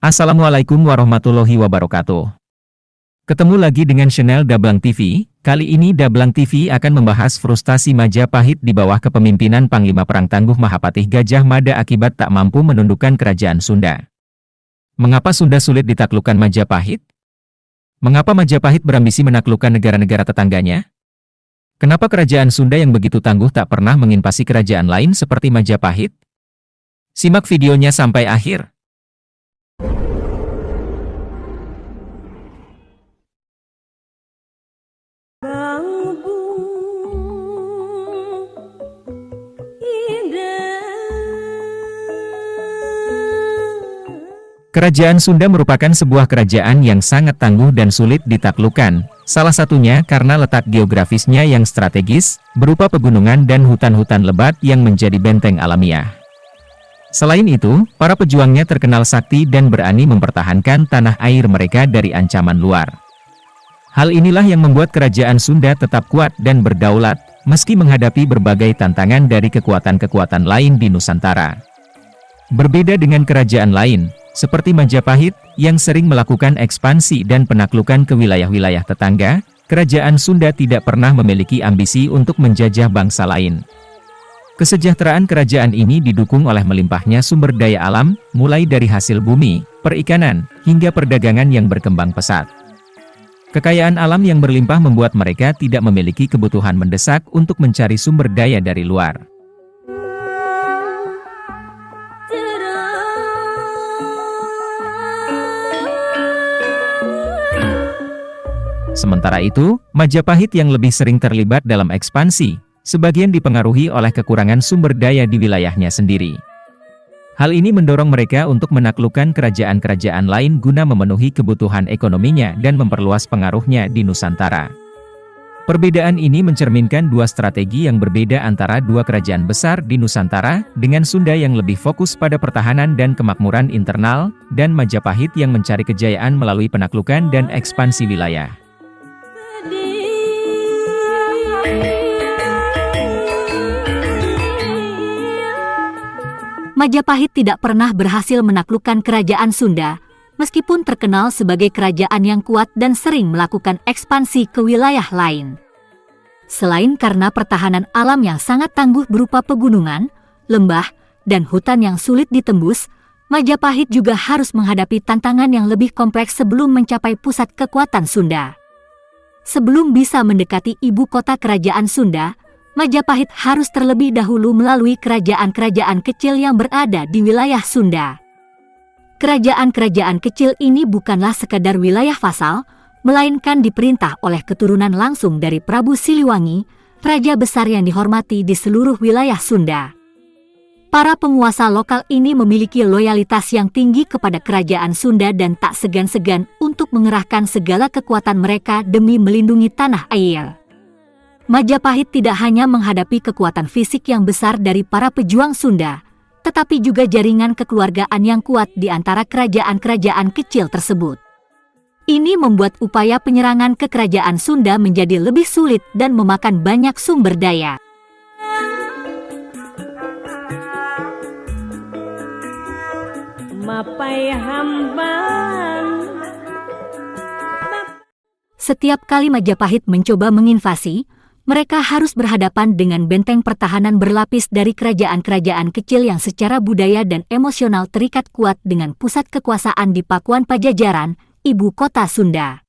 Assalamualaikum warahmatullahi wabarakatuh. Ketemu lagi dengan channel Dablang TV. Kali ini Dablang TV akan membahas frustasi Majapahit di bawah kepemimpinan Panglima Perang Tangguh Mahapatih Gajah Mada akibat tak mampu menundukkan kerajaan Sunda. Mengapa Sunda sulit ditaklukkan Majapahit? Mengapa Majapahit berambisi menaklukkan negara-negara tetangganya? Kenapa kerajaan Sunda yang begitu tangguh tak pernah menginvasi kerajaan lain seperti Majapahit? Simak videonya sampai akhir. Kerajaan Sunda merupakan sebuah kerajaan yang sangat tangguh dan sulit ditaklukkan, salah satunya karena letak geografisnya yang strategis, berupa pegunungan dan hutan-hutan lebat yang menjadi benteng alamiah. Selain itu, para pejuangnya terkenal sakti dan berani mempertahankan tanah air mereka dari ancaman luar. Hal inilah yang membuat kerajaan Sunda tetap kuat dan berdaulat, meski menghadapi berbagai tantangan dari kekuatan-kekuatan lain di Nusantara. Berbeda dengan kerajaan lain, seperti Majapahit, yang sering melakukan ekspansi dan penaklukan ke wilayah-wilayah tetangga, kerajaan Sunda tidak pernah memiliki ambisi untuk menjajah bangsa lain. Kesejahteraan kerajaan ini didukung oleh melimpahnya sumber daya alam, mulai dari hasil bumi, perikanan, hingga perdagangan yang berkembang pesat. Kekayaan alam yang berlimpah membuat mereka tidak memiliki kebutuhan mendesak untuk mencari sumber daya dari luar. Sementara itu, Majapahit yang lebih sering terlibat dalam ekspansi, sebagian dipengaruhi oleh kekurangan sumber daya di wilayahnya sendiri. Hal ini mendorong mereka untuk menaklukkan kerajaan-kerajaan lain guna memenuhi kebutuhan ekonominya dan memperluas pengaruhnya di Nusantara. Perbedaan ini mencerminkan dua strategi yang berbeda antara dua kerajaan besar di Nusantara, dengan Sunda yang lebih fokus pada pertahanan dan kemakmuran internal, dan Majapahit yang mencari kejayaan melalui penaklukan dan ekspansi wilayah. Majapahit tidak pernah berhasil menaklukkan kerajaan Sunda, meskipun terkenal sebagai kerajaan yang kuat dan sering melakukan ekspansi ke wilayah lain. Selain karena pertahanan alam yang sangat tangguh berupa pegunungan, lembah, dan hutan yang sulit ditembus, Majapahit juga harus menghadapi tantangan yang lebih kompleks sebelum mencapai pusat kekuatan Sunda. Sebelum bisa mendekati ibu kota kerajaan Sunda, Majapahit harus terlebih dahulu melalui kerajaan-kerajaan kecil yang berada di wilayah Sunda. Kerajaan-kerajaan kecil ini bukanlah sekadar wilayah vasal, melainkan diperintah oleh keturunan langsung dari Prabu Siliwangi, raja besar yang dihormati di seluruh wilayah Sunda. Para penguasa lokal ini memiliki loyalitas yang tinggi kepada kerajaan Sunda dan tak segan-segan untuk mengerahkan segala kekuatan mereka demi melindungi tanah air. Majapahit tidak hanya menghadapi kekuatan fisik yang besar dari para pejuang Sunda, tetapi juga jaringan kekeluargaan yang kuat di antara kerajaan-kerajaan kecil tersebut. Ini membuat upaya penyerangan ke kerajaan Sunda menjadi lebih sulit dan memakan banyak sumber daya. Setiap kali Majapahit mencoba menginvasi, mereka harus berhadapan dengan benteng pertahanan berlapis dari kerajaan-kerajaan kecil yang secara budaya dan emosional terikat kuat dengan pusat kekuasaan di Pakuan Pajajaran, ibu kota Sunda.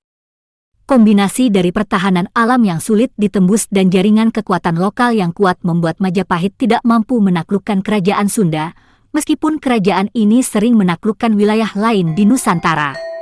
Kombinasi dari pertahanan alam yang sulit ditembus dan jaringan kekuatan lokal yang kuat membuat Majapahit tidak mampu menaklukkan kerajaan Sunda, meskipun kerajaan ini sering menaklukkan wilayah lain di Nusantara.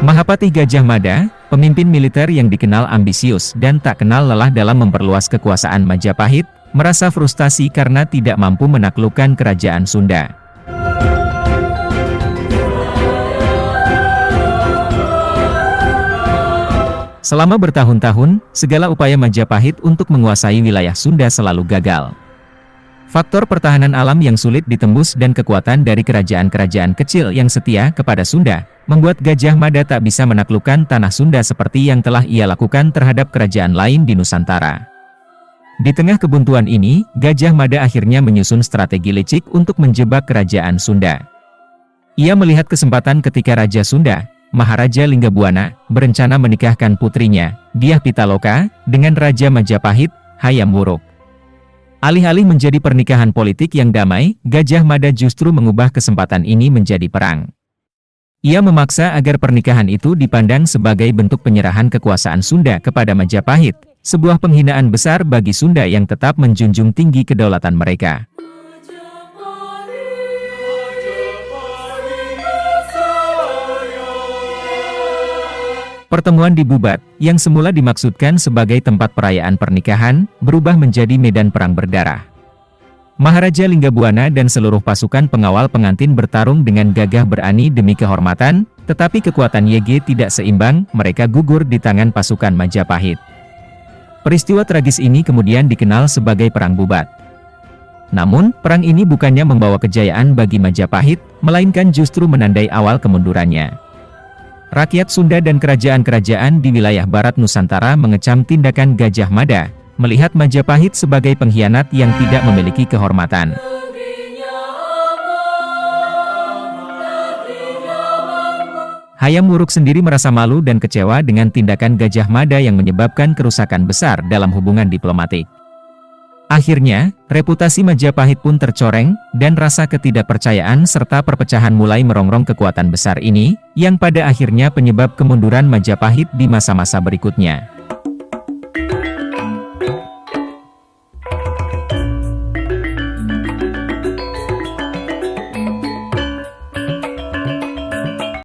Mahapatih Gajah Mada, pemimpin militer yang dikenal ambisius dan tak kenal lelah dalam memperluas kekuasaan Majapahit, merasa frustasi karena tidak mampu menaklukkan kerajaan Sunda. Selama bertahun-tahun, segala upaya Majapahit untuk menguasai wilayah Sunda selalu gagal. Faktor pertahanan alam yang sulit ditembus dan kekuatan dari kerajaan-kerajaan kecil yang setia kepada Sunda, membuat Gajah Mada tak bisa menaklukkan tanah Sunda seperti yang telah ia lakukan terhadap kerajaan lain di Nusantara. Di tengah kebuntuan ini, Gajah Mada akhirnya menyusun strategi licik untuk menjebak kerajaan Sunda. Ia melihat kesempatan ketika Raja Sunda, Maharaja Linggabuana, berencana menikahkan putrinya, Dyah Pitaloka, dengan Raja Majapahit, Hayam Wuruk. Alih-alih menjadi pernikahan politik yang damai, Gajah Mada justru mengubah kesempatan ini menjadi perang. Ia memaksa agar pernikahan itu dipandang sebagai bentuk penyerahan kekuasaan Sunda kepada Majapahit, sebuah penghinaan besar bagi Sunda yang tetap menjunjung tinggi kedaulatan mereka. Pertemuan di Bubat, yang semula dimaksudkan sebagai tempat perayaan pernikahan, berubah menjadi medan perang berdarah. Maharaja Linggabuana dan seluruh pasukan pengawal pengantin bertarung dengan gagah berani demi kehormatan, tetapi kekuatan YG tidak seimbang, mereka gugur di tangan pasukan Majapahit. Peristiwa tragis ini kemudian dikenal sebagai Perang Bubat. Namun, perang ini bukannya membawa kejayaan bagi Majapahit, melainkan justru menandai awal kemundurannya. Rakyat Sunda dan kerajaan-kerajaan di wilayah barat Nusantara mengecam tindakan Gajah Mada, melihat Majapahit sebagai pengkhianat yang tidak memiliki kehormatan. Hayam Wuruk sendiri merasa malu dan kecewa dengan tindakan Gajah Mada yang menyebabkan kerusakan besar dalam hubungan diplomatik. Akhirnya, reputasi Majapahit pun tercoreng, dan rasa ketidakpercayaan serta perpecahan mulai merongrong kekuatan besar ini, yang pada akhirnya penyebab kemunduran Majapahit di masa-masa berikutnya.